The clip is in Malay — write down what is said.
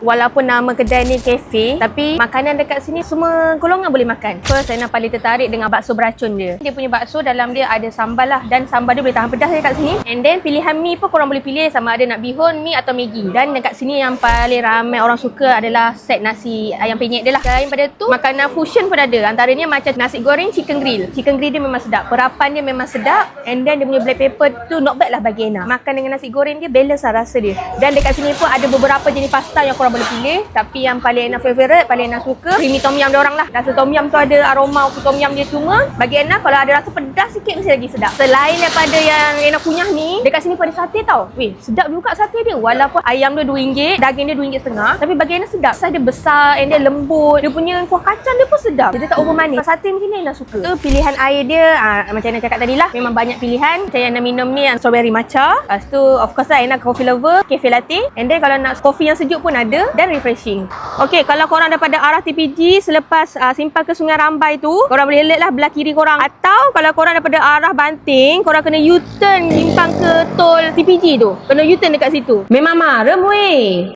Walaupun nama kedai ni kafe, tapi makanan dekat sini semua golongan boleh makan. First, saya paling tertarik dengan bakso beracun dia. Dia punya bakso dalam dia ada sambal lah, dan sambal dia boleh tahan pedas dekat sini. And then pilihan mi pun korang boleh pilih sama ada nak bihun, mi atau Maggi. Dan dekat sini yang paling ramai orang suka adalah set nasi ayam penyet dia lah. Selain pada tu, makanan fusion pun ada. Antaranya macam nasi goreng chicken grill. Chicken grill dia memang sedap, perapan dia memang sedap. And then dia punya black pepper tu not bad lah bagi Ena. Makan dengan nasi goreng dia balance lah rasa dia. Dan dekat sini pun ada beberapa jenis pasta yang korang boleh pilih. Tapi yang paling Ena favourite, paling Ena suka, creamy tom yum dia orang lah. Rasa tom yum tu ada aroma tom yum dia, cuma bagi Ena kalau ada rasa pedas sikit mesti lagi sedap. Selain daripada yang Ena kunyah ni, dekat sini pun ada sate tau. Weh, sedap juga sate dia. Walaupun ayam dia RM2, daging dia RM2.5, tapi bagi Ena sedap. Saiz dia besar and dia lembut. Dia punya kuah kacang dia pun sedap. Dia tak over manis. Sate macam ni Ena suka. Tu pilihan air dia, macam Ena cakap tadi lah, memang banyak pilihan. Macam yang Ena minum ni yang strawberry matcha. Lepas tu of course lah Ena coffee lover, cafe latte. And then kalau nak kopi yang sejuk pun ada, dan refreshing. Okay, kalau korang daripada arah TPG selepas simpang ke Sungai Rambai tu, korang boleh lihat lah belah kiri korang. Atau kalau korang daripada arah Banting, korang kena U-turn simpang ke tol TPG tu. Kena U-turn dekat situ. Memang marem weh.